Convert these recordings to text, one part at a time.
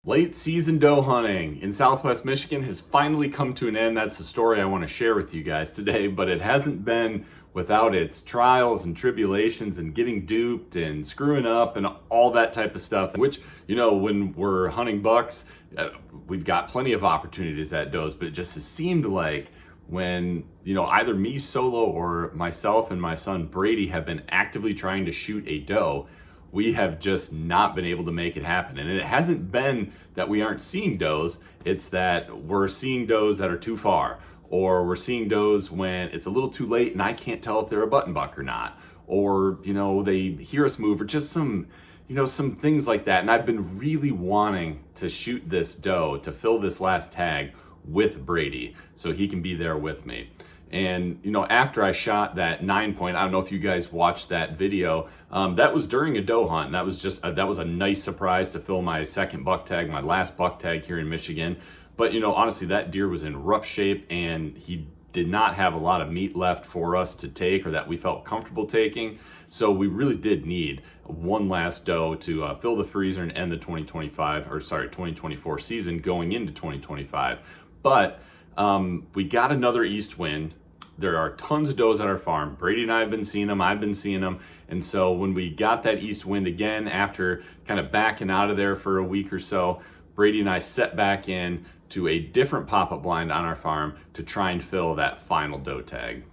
Late season doe hunting in Southwest Michigan has finally come to an end. That's the story I want to share with you guys today, but it hasn't been without its trials and tribulations and getting duped and screwing up and all that type of stuff, which, when we're hunting bucks, we've got plenty of opportunities at does, but it just has seemed like when, either me solo or myself and my son Brady have been actively trying to shoot a doe, we have just not been able to make it happen. And it hasn't been that we aren't seeing does, it's that we're seeing does that are too far, or we're seeing does when it's a little too late and I can't tell if they're a button buck or not, or they hear us move, or just some things like that. And I've been really wanting to shoot this doe to fill this last tag with Brady so he can be there with me. And after I shot that 9-point, I don't know if you guys watched that video, that was during a doe hunt, and that was just that was a nice surprise to fill my second buck tag, my last buck tag here in Michigan. But honestly, that deer was in rough shape and he did not have a lot of meat left for us to take, or that we felt comfortable taking. So we really did need one last doe to fill the freezer and end the 2024 season going into 2025. But we got another east wind. There are tons of does at our farm. Brady and I have been seeing them. I've been seeing them. And so when we got that east wind again, after kind of backing out of there for a week or so, Brady and I set back in to a different pop-up blind on our farm to try and fill that final doe tag.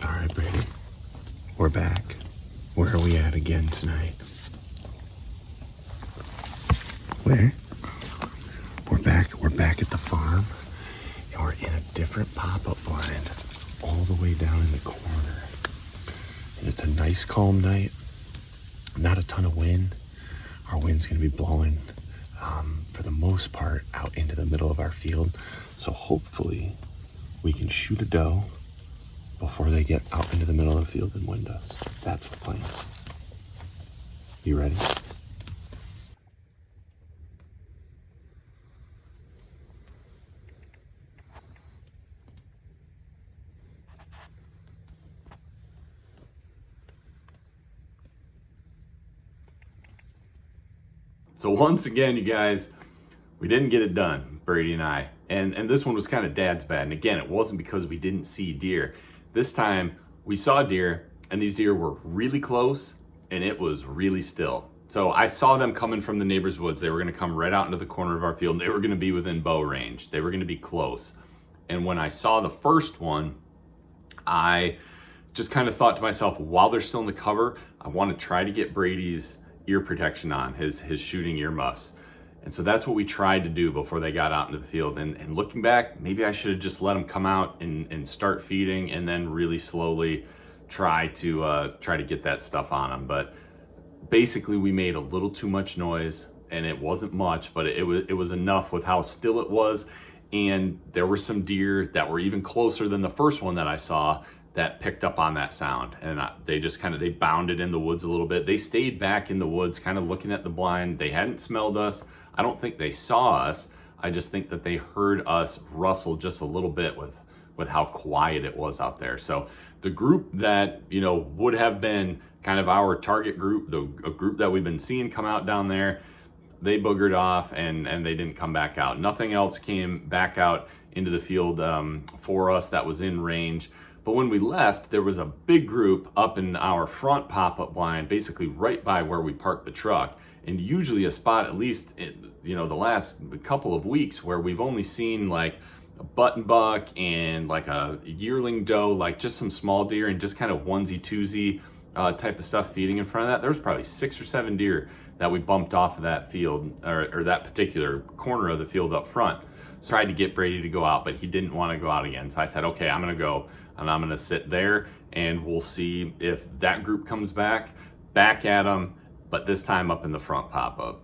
All right, Brady, we're back. Where are we at again tonight? Where? We're back at the farm. And we're in a different pop-up blind all the way down in the corner. And it's a nice calm night. Not a ton of wind. Our wind's gonna be blowing for the most part out into the middle of our field. So hopefully we can shoot a doe before they get out into the middle of the field and wind us. That's the plan. You ready? So once again, you guys, we didn't get it done, Brady and I. And this one was kind of dad's bad. And again, it wasn't because we didn't see deer. This time we saw deer, and these deer were really close and it was really still. So I saw them coming from the neighbor's woods. They were gonna come right out into the corner of our field, and they were gonna be within bow range. They were gonna be close. And when I saw the first one, I just kind of thought to myself, while they're still in the cover, I wanna try to get Brady's ear protection on, his shooting earmuffs. And so that's what we tried to do before they got out into the field. And looking back, maybe I should have just let them come out and start feeding, and then really slowly try to get that stuff on them. But basically we made a little too much noise, and it wasn't much, but it was enough with how still it was. And there were some deer that were even closer than the first one that I saw that picked up on that sound, and they just they bounded in the woods a little bit. They stayed back in the woods kind of looking at the blind. They hadn't smelled us. I don't think they saw us. I just think that they heard us rustle just a little bit with how quiet it was out there. So the group that would have been kind of our target group, a group that we've been seeing come out down there, they boogered off and they didn't come back out. Nothing else came back out into the field for us that was in range. But when we left, there was a big group up in our front pop-up blind, basically right by where we parked the truck. And usually a spot, at least the last couple of weeks, where we've only seen like a button buck and like a yearling doe, like just some small deer and just kind of onesie twosie type of stuff feeding in front of that. There was probably 6 or 7 deer that we bumped off of that field, or that particular corner of the field up front. So I tried to get Brady to go out, but he didn't want to go out again. So I said, okay, I'm gonna go and I'm gonna sit there, and we'll see if that group comes back at them, but this time up in the front pop-up.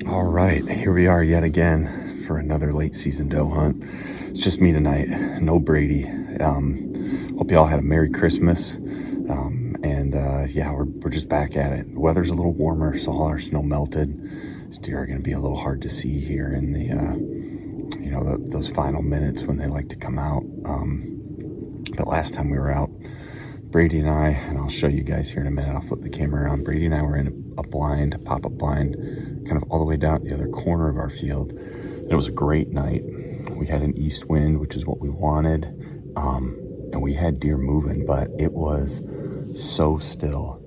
All right, here we are yet again for another late season doe hunt. It's just me tonight, no Brady. Hope y'all had a Merry Christmas. Yeah, we're just back at it. The weather's a little warmer, so all our snow melted. These deer are gonna be a little hard to see here in the those final minutes when they like to come out. But last time we were out, Brady and I, and I'll show you guys here in a minute, I'll flip the camera around. Brady and I were in a blind, a pop-up blind, kind of all the way down at the other corner of our field. And it was a great night. We had an east wind, which is what we wanted, and we had deer moving, but it was so still.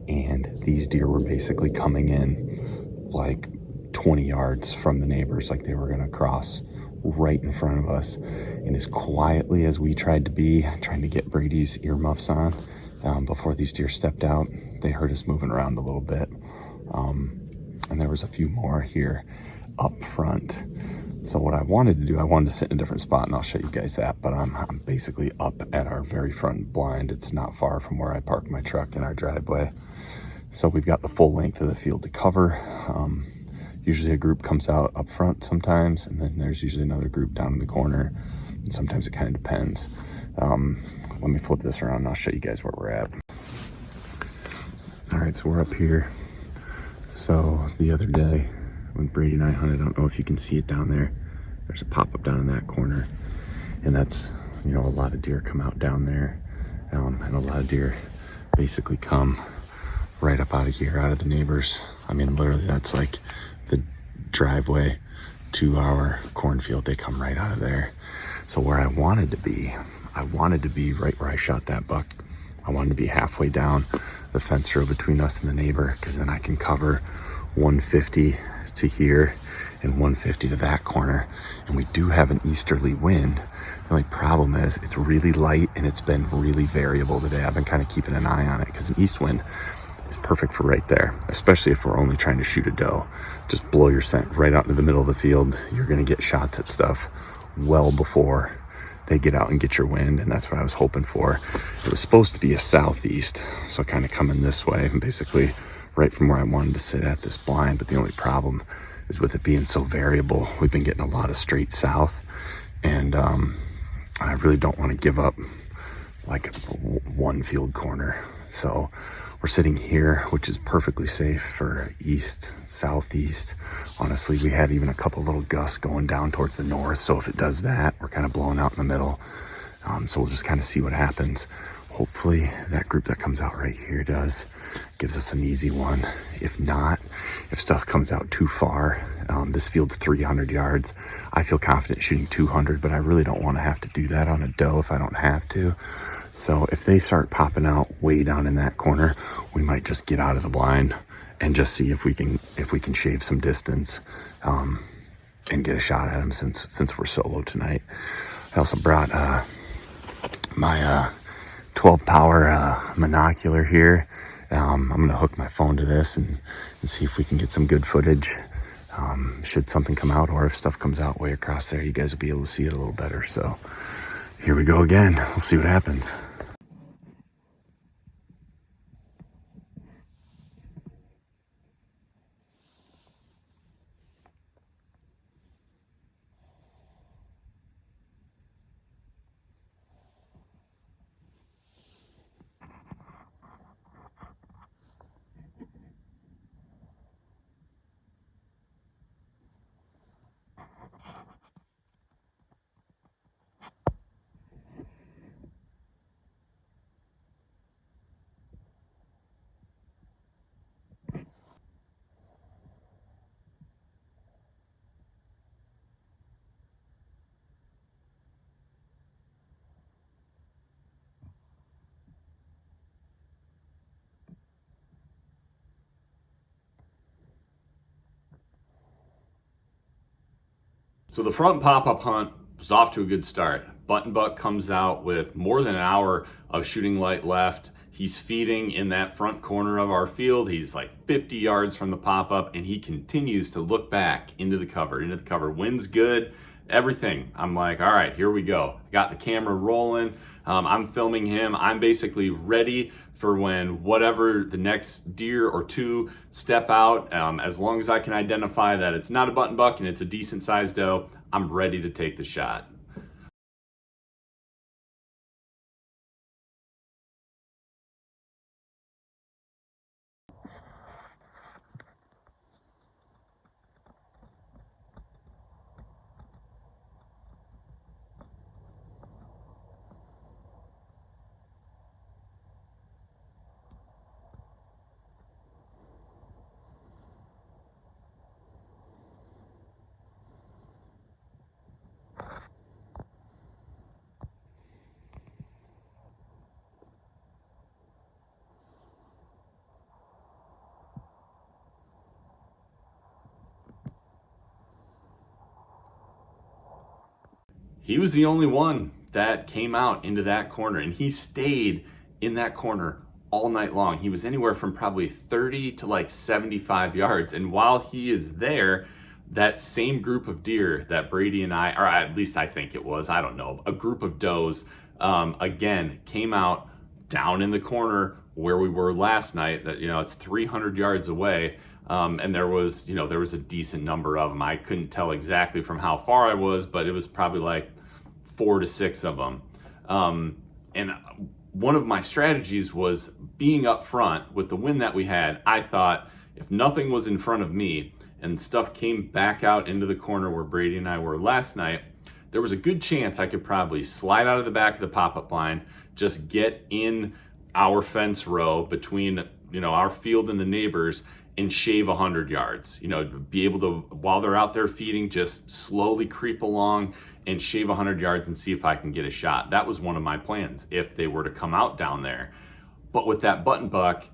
And these deer were basically coming in like 20 yards from the neighbors, like they were gonna cross right in front of us. And as quietly as we tried to be, trying to get Brady's earmuffs on before these deer stepped out, they heard us moving around a little bit. And there was a few more here up front. So what I wanted to do, I wanted to sit in a different spot, and I'll show you guys that, but I'm basically up at our very front blind. It's not far from where I park my truck in our driveway. So we've got the full length of the field to cover. Usually a group comes out up front sometimes, and then there's usually another group down in the corner. And sometimes it kind of depends. Let me flip this around and I'll show you guys where we're at. All right, so we're up here. So the other day when Brady and I hunted, I don't know if you can see it down there. There's a pop-up down in that corner. And that's, you know, a lot of deer come out down there. And a lot of deer basically come right up out of here, out of the neighbors. I mean, literally that's like the driveway to our cornfield. They come right out of there. So where I wanted to be right where I shot that buck. I wanted to be halfway down the fence row between us and the neighbor, because then I can cover 150 to here and 150 to that corner. And we do have an easterly wind. The only problem is it's really light and it's been really variable today. I've been kind of keeping an eye on it because an east wind is perfect for right there, especially if we're only trying to shoot a doe. Just blow your scent right out into the middle of the field. You're gonna get shots at stuff well before they get out and get your wind, and that's what I was hoping for. It was supposed to be a southeast, so kind of coming this way, and basically right from where I wanted to sit at this blind. But the only problem is with it being so variable, we've been getting a lot of straight south, and I really don't want to give up like one field corner. So we're sitting here, which is perfectly safe for east, southeast. Honestly, we had even a couple little gusts going down towards the north. So if it does that, we're kind of blowing out in the middle. So we'll just kind of see what happens. Hopefully that group that comes out right here gives us an easy one. If not, if stuff comes out too far, this field's 300 yards. I feel confident shooting 200, but I really don't want to have to do that on a doe if I don't have to. So if they start popping out way down in that corner, we might just get out of the blind and just see if we can shave some distance and get a shot at them since we're solo tonight. I also brought my 12 power monocular here. I'm gonna hook my phone to this and see if we can get some good footage. Should something come out, or if stuff comes out way across there, you guys will be able to see it a little better. So here we go again. We'll see what happens. So the front pop-up hunt was off to a good start. Button buck comes out with more than an hour of shooting light left. He's feeding in that front corner of our field. He's like 50 yards from the pop-up, and he continues to look back into the cover. Wind's good, everything. I'm like, all right, here we go. Got the camera rolling. I'm filming him. I'm basically ready for when whatever the next deer or two step out. As long as I can identify that it's not a button buck and it's a decent sized doe, I'm ready to take the shot. he was the only one that came out into that corner, and he stayed in that corner all night long. He was anywhere from probably 30 to like 75 yards. And while he is there, that same group of deer that Brady and I, or at least I think it was, I don't know, a group of does, again, came out down in the corner where we were last night. That, it's 300 yards away. And there was a decent number of them. I couldn't tell exactly from how far I was, but it was probably like 4 to 6 of them. And one of my strategies was being up front with the wind that we had. I thought if nothing was in front of me and stuff came back out into the corner where Brady and I were last night, there was a good chance I could probably slide out of the back of the pop-up blind, just get in our fence row between, our field and the neighbors, and shave 100 yards. Be able to, while they're out there feeding, just slowly creep along and shave 100 yards and see if I can get a shot. That was one of my plans if they were to come out down there. But with that button buck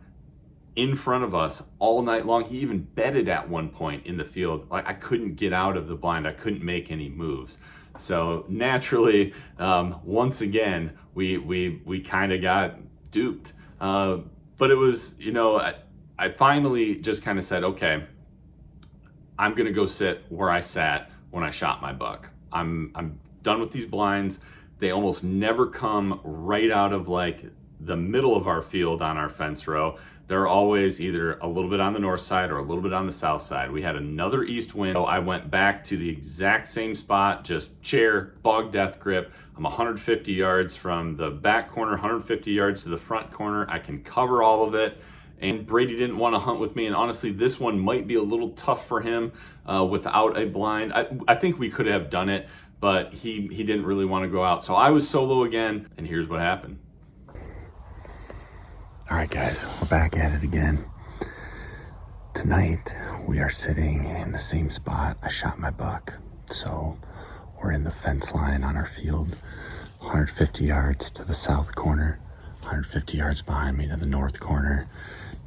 in front of us all night long, he even bedded at one point in the field. Like, I couldn't get out of the blind. I couldn't make any moves. So naturally, once again, we kind of got duped. But it was, I finally just kind of said, okay, I'm gonna go sit where I sat when I shot my buck. I'm done with these blinds. They almost never come right out of like the middle of our field on our fence row. They're always either a little bit on the north side or a little bit on the south side. We had another east wind. So I went back to the exact same spot, just chair, bog death grip. I'm 150 yards from the back corner, 150 yards to the front corner. I can cover all of it. And Brady didn't want to hunt with me. And honestly, this one might be a little tough for him without a blind. I think we could have done it, but he didn't really want to go out. So I was solo again, and here's what happened. All right, guys, we're back at it again. Tonight, we are sitting in the same spot I shot my buck. So we're in the fence line on our field, 150 yards to the south corner, 150 yards behind me to the north corner,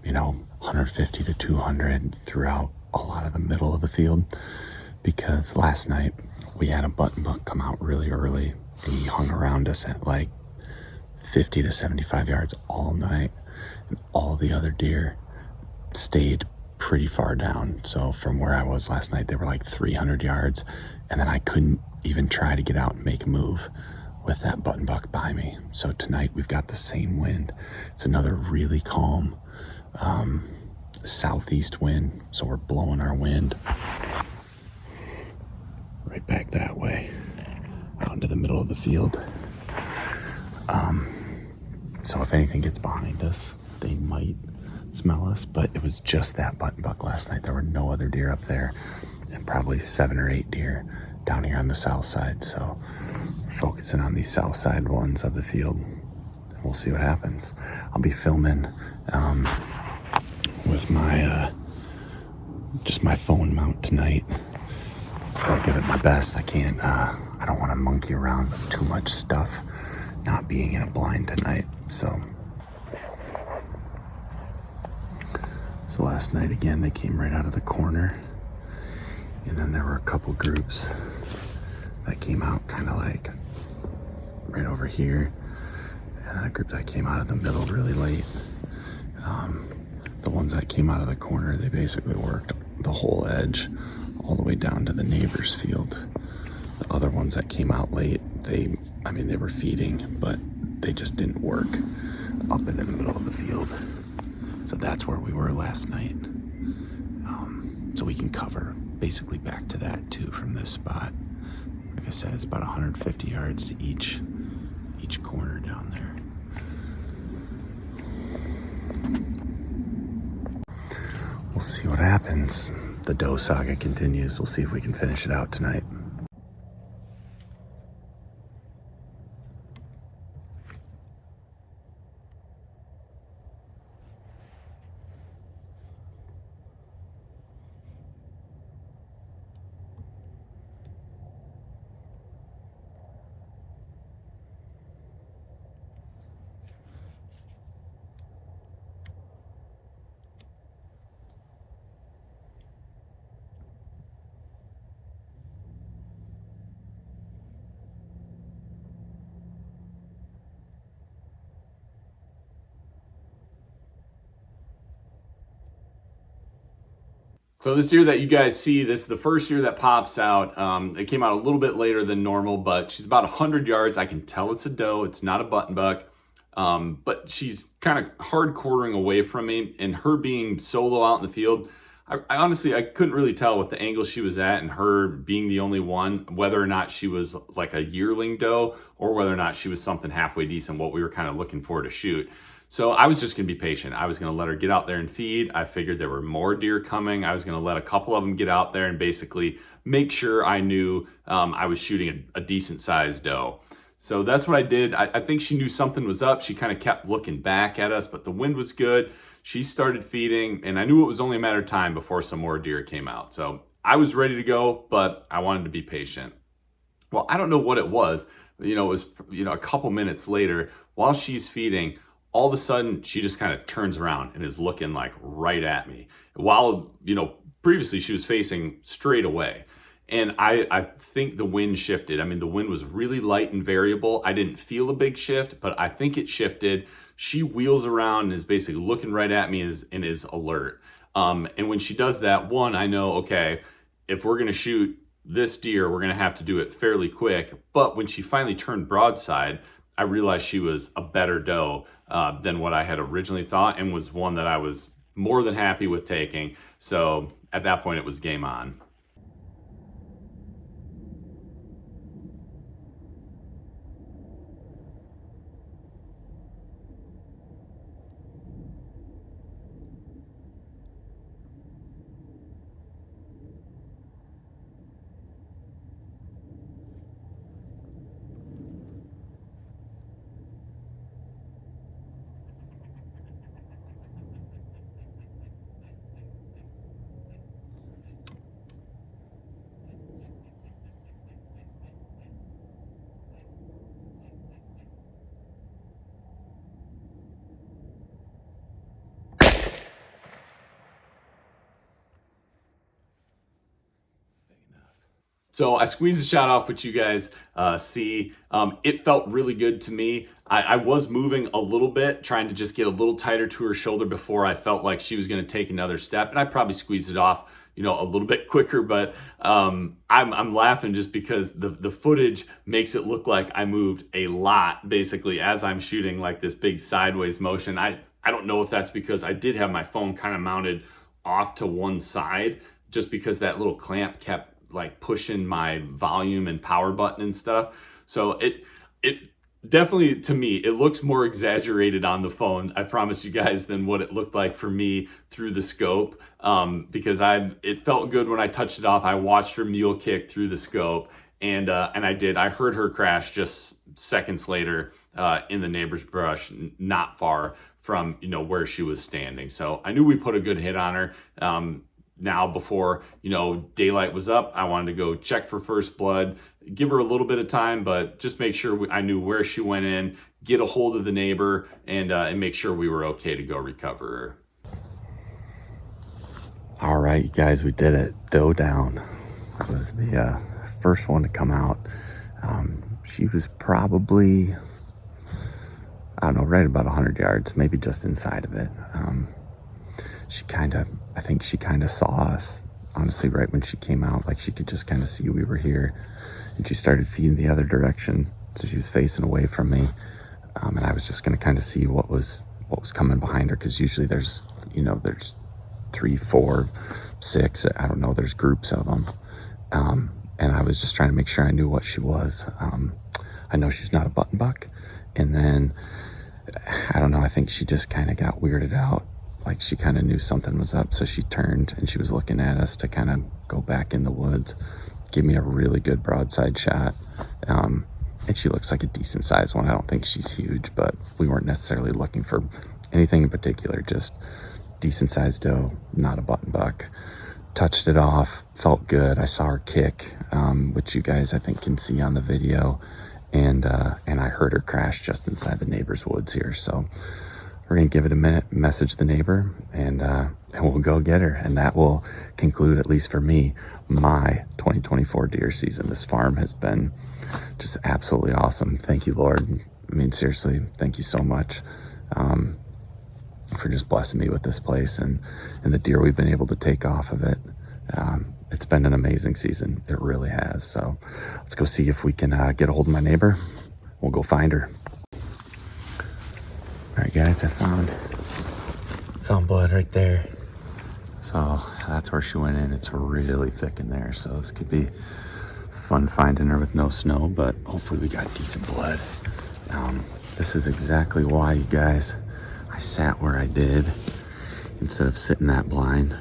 150 to 200 throughout a lot of the middle of the field. Because last night, we had a button buck come out really early. He hung around us at like 50 to 75 yards all night. And all the other deer stayed pretty far down. So from where I was last night, they were like 300 yards. And then I couldn't even try to get out and make a move with that button buck by me. So tonight we've got the same wind. It's another really calm southeast wind. So we're blowing our wind right back that way out into the middle of the field. So if anything gets behind us, they might smell us, but it was just that button buck last night. There were no other deer up there, and probably 7 or 8 deer down here on the south side. So we're focusing on these south side ones of the field. We'll see what happens. I'll be filming with my just my phone mount tonight. I'll give it my best. I don't want to monkey around with too much stuff not being in a blind tonight. So last night again, they came right out of the corner, and then there were a couple groups that came out kind of like right over here, and then a group that came out of the middle really late. The ones that came out of the corner, they basically worked the whole edge all the way down to the neighbor's field. The other ones that came out late, they were feeding, but they just didn't work up into the middle of the field. So that's where we were last night. So we can cover basically back to that too from this spot. Like I said, it's about 150 yards to each corner down there. We'll see what happens. The doe saga continues. We'll see if we can finish it out tonight. So this deer that you guys see, this is the first deer that pops out. It came out a little bit later than normal, but she's about 100 yards. I can tell it's a doe. It's not a button buck, but she's kind of hard quartering away from me. And her being solo out in the field, I honestly, I couldn't really tell what the angle she was at, and her being the only one, whether or not she was like a yearling doe or whether or not she was something halfway decent, what we were kind of looking for to shoot. So I was just gonna be patient. I was gonna let her get out there and feed. I figured there were more deer coming. I was gonna let a couple of them get out there and basically make sure I knew I was shooting a decent sized doe. So that's what I did. I think she knew something was up. She kind of kept looking back at us, but the wind was good. She started feeding, and I knew it was only a matter of time before some more deer came out. So I was ready to go, but I wanted to be patient. Well, I don't know what it was. It was, a couple minutes later while she's feeding, all of a sudden she just kind of turns around and is looking like right at me. While, previously she was facing straight away. And I think the wind shifted. I mean, the wind was really light and variable. I didn't feel a big shift, but I think it shifted. She wheels around and is basically looking right at me and is alert. And when she does that, I know, okay, if we're gonna shoot this deer, we're gonna have to do it fairly quick. But when she finally turned broadside, I realized she was a better doe than what I had originally thought, and was one that I was more than happy with taking. So at that point, it was game on. So I squeezed the shot off, which you guys see. It felt really good to me. I was moving a little bit, trying to just get a little tighter to her shoulder before I felt like she was going to take another step. And I probably squeezed it off, a little bit quicker. But I'm laughing just because the footage makes it look like I moved a lot, basically, as I'm shooting like this big sideways motion. I don't know if that's because I did have my phone kind of mounted off to one side, just because that little clamp kept like pushing my volume and power button and stuff. So it definitely, to me, it looks more exaggerated on the phone, I promise you guys, than what it looked like for me through the scope. Because it felt good when I touched it off. I watched her mule kick through the scope, and I heard her crash just seconds later in the neighbor's brush, not far from where she was standing. So I knew we put a good hit on her. Now, before daylight was up, I wanted to go check for first blood, give her a little bit of time, but just make sure I knew where she went in, get a hold of the neighbor, and make sure we were okay to go recover her. All right, you guys, we did it. Doe down. It was the first one to come out. She was probably, I don't know, right about 100 yards, maybe just inside of it. I think she kind of saw us, honestly, right when she came out. Like, she could just kind of see we were here, and she started feeding the other direction. So she was facing away from me, and I was just going to kind of see what was coming behind her, because usually there's 3, 4, 6, I don't know, there's groups of them. And I was just trying to make sure I knew what she was. I know she's not a button buck. And then, I don't know, I think she just kind of got weirded out. Like, she kind of knew something was up, so she turned and she was looking at us to kind of go back in the woods. Gave me a really good broadside shot. And she looks like a decent sized one. I don't think she's huge, but we weren't necessarily looking for anything in particular, just decent sized doe, not a button buck. Touched it off, felt good. I saw her kick, which you guys, I think, can see on the video. And I heard her crash just inside the neighbor's woods here. So we're going to give it a minute, message the neighbor, and we'll go get her. And that will conclude, at least for me, my 2024 deer season. This farm has been just absolutely awesome. Thank you, Lord. I mean, seriously, thank you so much for for just blessing me with this place and the deer we've been able to take off of it. It's been an amazing season. It really has. So let's go see if we can get a hold of my neighbor. We'll go find her. All right, guys, I found blood right there. So that's where she went in. It's really thick in there. So this could be fun finding her with no snow, but hopefully we got decent blood. This is exactly why, you guys, I sat where I did instead of sitting that blind.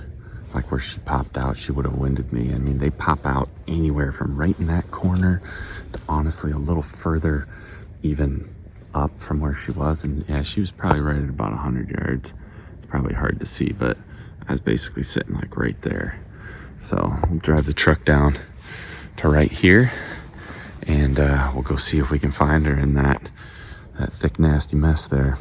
Like where she popped out, she would have winded me. I mean, they pop out anywhere from right in that corner to honestly a little further even up from where she was. And yeah, she was probably right at about 100 yards. It's probably hard to see, but I was basically sitting like right there. So we'll drive the truck down to right here and we'll go see if we can find her in that thick, nasty mess there.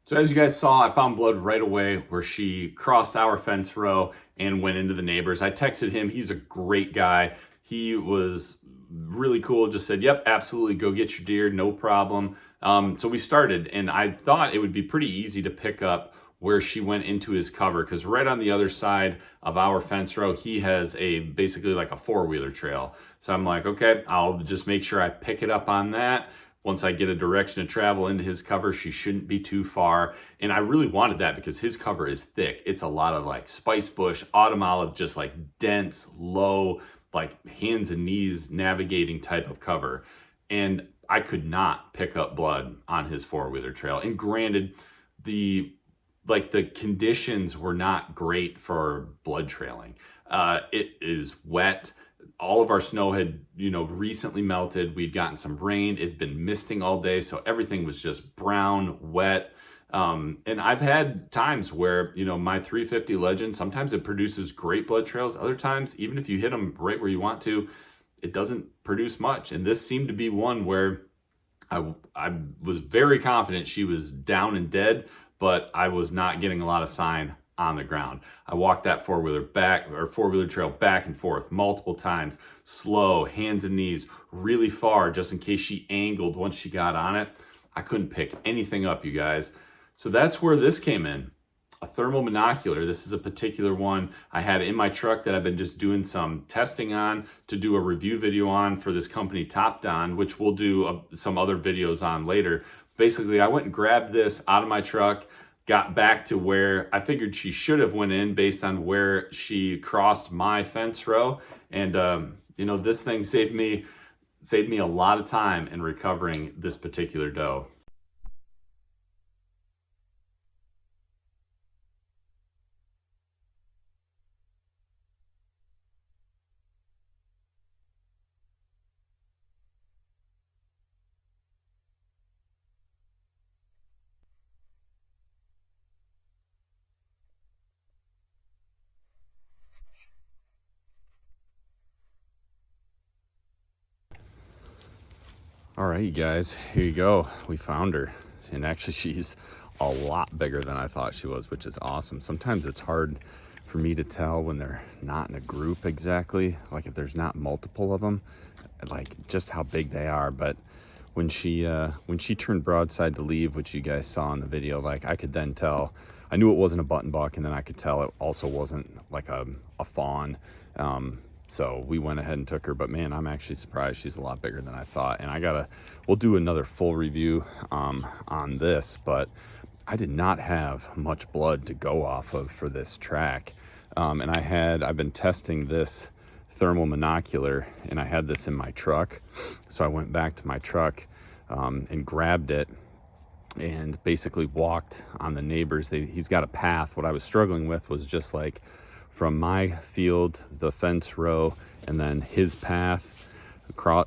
So as you guys saw, I found blood right away where she crossed our fence row and went into the neighbors. I texted him. He's a great guy. He was really cool. Just said, yep, absolutely. Go get your deer. No problem. So we started, and I thought it would be pretty easy to pick up where she went into his cover, because right on the other side of our fence row, he has basically like a four-wheeler trail. So I'm like, okay, I'll just make sure I pick it up on that. Once I get a direction to travel into his cover, she shouldn't be too far. And I really wanted that because his cover is thick. It's a lot of like spice bush, autumn olive, just like dense, low, like hands and knees navigating type of cover. And I could not pick up blood on his four-wheeler trail. And granted, the conditions were not great for blood trailing. It is wet. All of our snow had, recently melted. We'd gotten some rain. It'd been misting all day. So everything was just brown, wet. And I've had times where, my 350 Legend, sometimes it produces great blood trails. Other times, even if you hit them right where you want to, it doesn't produce much. And this seemed to be one where I was very confident she was down and dead, but I was not getting a lot of sign on the ground. I walked that four-wheeler trail back and forth multiple times, slow, hands and knees, really far, just in case she angled once she got on it. I couldn't pick anything up, you guys. So that's where this came in, a thermal monocular. This is a particular one I had in my truck that I've been just doing some testing on to do a review video on for this company Top Don, which we'll do some other videos on later. Basically, I went and grabbed this out of my truck, got back to where I figured she should have went in based on where she crossed my fence row. And, this thing saved me a lot of time in recovering this particular doe. All right, you guys, here you go. We found her. And actually she's a lot bigger than I thought she was, which is awesome. Sometimes it's hard for me to tell when they're not in a group exactly, like if there's not multiple of them, like just how big they are. But when she turned broadside to leave, which you guys saw in the video, like I could then tell, I knew it wasn't a button buck, and then I could tell it also wasn't like a fawn. So we went ahead and took her, but man, I'm actually surprised she's a lot bigger than I thought. And we'll do another full review on this, but I did not have much blood to go off of for this track. And I've been testing this thermal monocular, and I had this in my truck. So I went back to my truck and grabbed it and basically walked on the neighbors. He's got a path. What I was struggling with was just like from my field, the fence row, and then his path,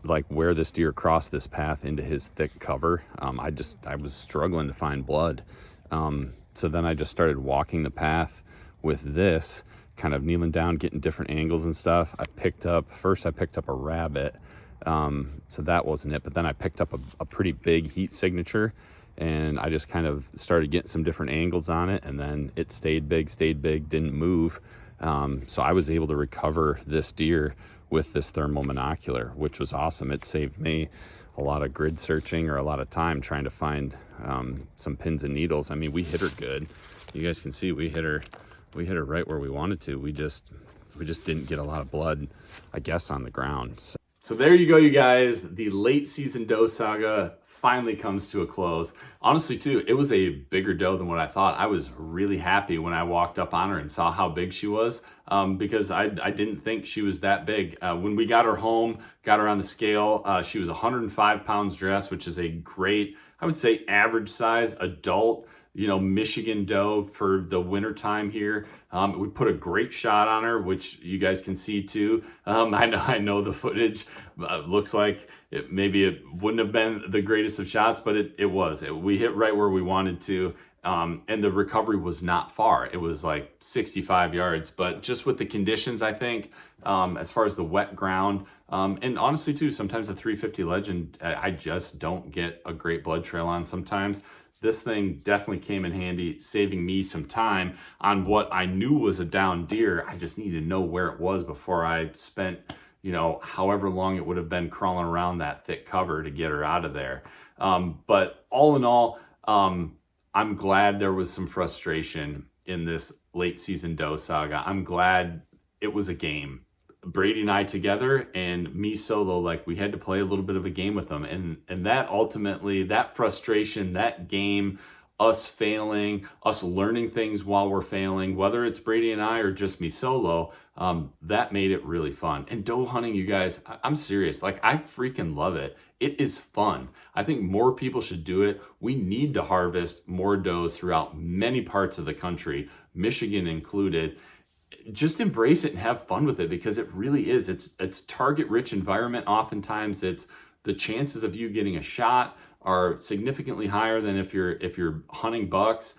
like where this deer crossed this path into his thick cover. I was struggling to find blood. So then I just started walking the path with this, kind of kneeling down, getting different angles and stuff. First I picked up a rabbit, so that wasn't it, but then I picked up a pretty big heat signature, and I just kind of started getting some different angles on it, and then it stayed big, didn't move. So I was able to recover this deer with this thermal monocular, which was awesome. It saved me a lot of grid searching or a lot of time trying to find some pins and needles. I mean, we hit her good. You guys can see we hit her right where we wanted to. We just didn't get a lot of blood, I guess, on the ground. So there you go, you guys. The late season doe saga finally comes to a close. Honestly, too, it was a bigger doe than what I thought. I was really happy when I walked up on her and saw how big she was, because I didn't think she was that big. When we got her home, got her on the scale, she was 105 pounds dressed, which is a great, I would say, average size adult, you know, Michigan doe for the winter time here. We put a great shot on her, which you guys can see too. I know the footage looks like maybe it wouldn't have been the greatest of shots, but it was. We hit right where we wanted to. And the recovery was not far. It was like 65 yards, but just with the conditions, I think, as far as the wet ground, and honestly too, sometimes a 350 Legend, I just don't get a great blood trail on sometimes. This thing definitely came in handy, saving me some time on what I knew was a down deer. I just needed to know where it was before I spent, you know, however long it would have been crawling around that thick cover to get her out of there. But all in all, I'm glad there was some frustration in this late season doe saga. I'm glad it was a game. Brady and I together and me solo, like we had to play a little bit of a game with them. And that ultimately, that frustration, that game, us failing, us learning things while we're failing, whether it's Brady and I or just me solo, that made it really fun. And doe hunting, you guys, I'm serious. Like, I freaking love it. It is fun. I think more people should do it. We need to harvest more does throughout many parts of the country, Michigan included. Just embrace it and have fun with it, because it really is. It's target rich environment. Oftentimes it's the chances of you getting a shot are significantly higher than if you're hunting bucks.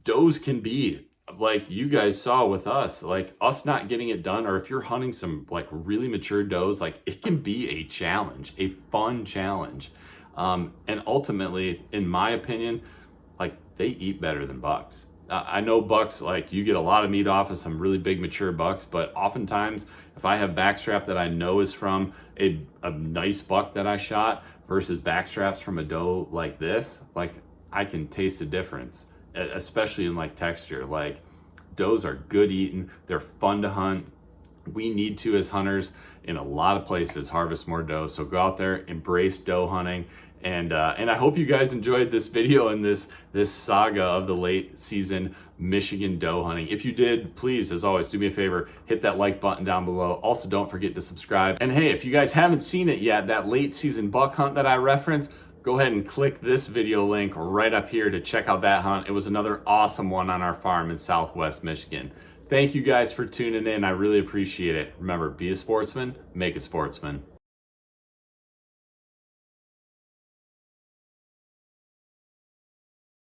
Does can be, like you guys saw with us, like us not getting it done, or if you're hunting some like really mature does, like it can be a challenge, a fun challenge. And ultimately, in my opinion, like they eat better than bucks. I know bucks, like you get a lot of meat off of some really big mature bucks, but oftentimes if I have backstrap that I know is from a nice buck that I shot versus backstraps from a doe like this, like I can taste the difference, especially in like texture. Like does are good eating, they're fun to hunt. We need to, as hunters in a lot of places, harvest more doe. So go out there, embrace doe hunting. And I hope you guys enjoyed this video and this saga of the late season Michigan doe hunting. If you did, please, as always, do me a favor, hit that like button down below. Also, don't forget to subscribe. And hey, if you guys haven't seen it yet, that late season buck hunt that I referenced, go ahead and click this video link right up here to check out that hunt. It was another awesome one on our farm in Southwest Michigan. Thank you guys for tuning in. I really appreciate it. Remember, be a sportsman, make a sportsman.